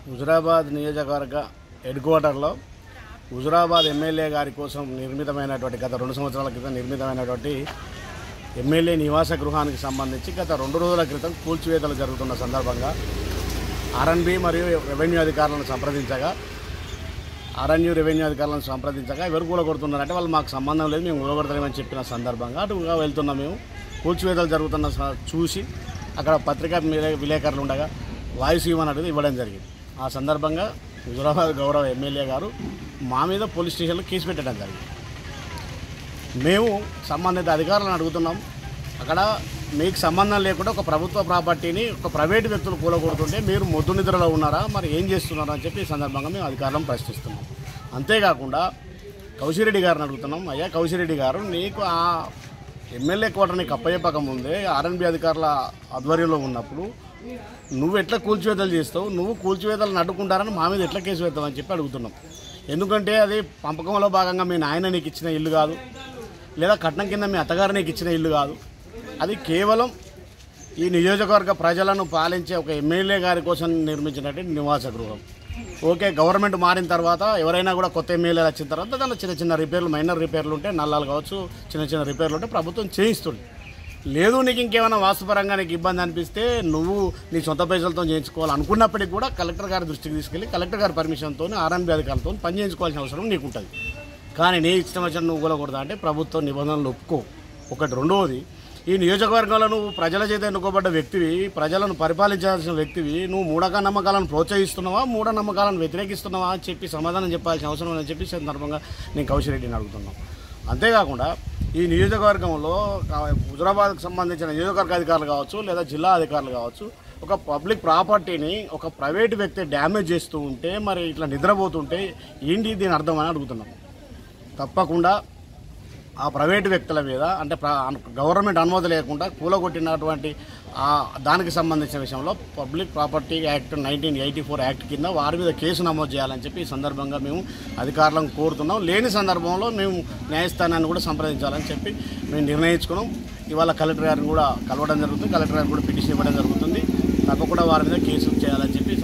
హుజురాబాద్ నియోజకవర్గ హెడ్ క్వార్టర్లో హుజురాబాద్ ఎమ్మెల్యే గారి కోసం నిర్మితమైనటువంటి గత 2 సంవత్సరాల క్రితం నిర్మితమైనటువంటి ఎమ్మెల్యే నివాస గృహానికి సంబంధించి గత 2 రోజుల క్రితం కూల్చివేతలు జరుగుతున్న సందర్భంగా ఆర్ఎన్బి మరియు రెవెన్యూ అధికారులను సంప్రదించగా ఎవరు కూలగొడుతున్నారంటే వాళ్ళు మాకు సంబంధం లేదు, మేము కూలగొడతామని చెప్పిన సందర్భంగా అటుగా వెళ్తున్నాం. మేము కూల్చివేతలు జరుగుతున్న చూసి అక్కడ పత్రికా విలేకరులు ఉండగా వాయిస్ ఇవ్వడం జరిగింది. ఆ సందర్భంగా హుజురాబాద్ గౌరవ ఎమ్మెల్యే గారు మా మీద పోలీస్ స్టేషన్లో కేసు పెట్టడం జరిగింది. మేము సంబంధిత అధికారులను అడుగుతున్నాం, అక్కడ మీకు సంబంధం లేకుండా ఒక ప్రభుత్వ ప్రాపర్టీని ఒక ప్రైవేటు వ్యక్తులు కూలగొడుతుంటే మీరు మొద్దు నిద్రలో ఉన్నారా, మరి ఏం చేస్తున్నారా అని చెప్పి ఈ సందర్భంగా మేము అధికారులను ప్రశ్నిస్తున్నాం. అంతేకాకుండా కౌశిరెడ్డి గారిని అడుగుతున్నాం, అయ్యా కౌశిరెడ్డి గారు, నీకు ఆ ఎమ్మెల్యే క్వార్టర్ని అప్పచెప్పక ముందే ఆర్ఎన్బి అధికారుల ఆధ్వర్యంలో ఉన్నప్పుడు నువ్వు ఎట్లా కూల్చివేతలు చేస్తావు, నువ్వు కూల్చివేతలను అడ్డుకుంటారని మా మీద ఎట్లా కేసు పెడతావని చెప్పి అడుగుతున్నాం. ఎందుకంటే అది పంపకంలో భాగంగా మీ నాయన నీకు ఇచ్చిన ఇల్లు కాదు, లేదా కట్నం కింద మీ అత్తగారు నీకు ఇచ్చిన ఇల్లు కాదు. అది కేవలం ఈ నియోజకవర్గ ప్రజలను పాలించే ఒక ఎమ్మెల్యే గారి కోసం నిర్మించినటువంటి నివాస గృహం. ఓకే, గవర్నమెంట్ మారిన తర్వాత ఎవరైనా కూడా కొత్త ఎమ్మెల్యేలు వచ్చిన తర్వాత దానిలో చిన్న చిన్న రిపేర్లు, మైనర్ రిపేర్లు ఉంటే, నల్లాలు కావచ్చు, చిన్న చిన్న రిపేర్లు ఉంటే ప్రభుత్వం చేయిస్తుంది. లేదు నీకు ఇంకేమైనా వాస్తుపరంగా నీకు ఇబ్బంది అనిపిస్తే నువ్వు నీ సొంత పైసలతో చేయించుకోవాలనుకున్నప్పటికీ కూడా కలెక్టర్ గారి దృష్టికి తీసుకెళ్ళి కలెక్టర్ గారి పర్మిషన్తో ఆర్ఎన్బి అధికారులతో పని చేయించుకోవాల్సిన అవసరం నీకు ఉంటుంది. కానీ నీ ఇష్టం వచ్చిన నువ్వు కూలకూడదా అంటే ప్రభుత్వ నిబంధనలు ఒప్పుకో. ఒకటి. రెండవది, ఈ నియోజకవర్గంలో నువ్వు ప్రజల చేత ఎన్నుకోబడ్డ వ్యక్తివి, ప్రజలను పరిపాలించాల్సిన వ్యక్తివి, నువ్వు మూఢనమ్మకాలను ప్రోత్సహిస్తున్నావా, మూఢనమ్మకాలను వ్యతిరేకిస్తున్నావా అని చెప్పి సమాధానం చెప్పాల్సిన అవసరం అని చెప్పి సందర్భంగా నేను కౌశిరెడ్డిని అడుగుతున్నాను. అంతేకాకుండా ఈ నియోజకవర్గంలో హుజురాబాద్కు సంబంధించిన నియోజకవర్గ అధికారులు కావచ్చు, లేదా జిల్లా అధికారులు కావచ్చు, ఒక పబ్లిక్ ప్రాపర్టీని ఒక ప్రైవేటు వ్యక్తి డ్యామేజ్ చేస్తూ ఉంటే, మరి ఇట్లా నిద్రపోతుంటే ఏంటి దీని అర్థం అని అడుగుతున్నాం. తప్పకుండా ఆ ప్రైవేటు వ్యక్తుల మీద, అంటే గవర్నమెంట్ అనుమతి లేకుండా కూలగొట్టినటువంటి దానికి సంబంధించిన విషయంలో పబ్లిక్ ప్రాపర్టీ యాక్ట్ 1984 యాక్ట్ కింద వారి మీద కేసు నమోదు చేయాలని చెప్పి ఈ సందర్భంగా మేము అధికారులను కోరుతున్నాం. లేని సందర్భంలో మేము న్యాయస్థానాన్ని కూడా సంప్రదించాలని చెప్పి మేము నిర్ణయించుకున్నాం. ఇవాళ కలెక్టర్ గారిని కూడా కలవడం జరుగుతుంది, కలెక్టర్ గారికి కూడా పిటిషన్ ఇవ్వడం జరుగుతుంది. తప్పకుండా వారి మీద కేసు చేయాలని చెప్పి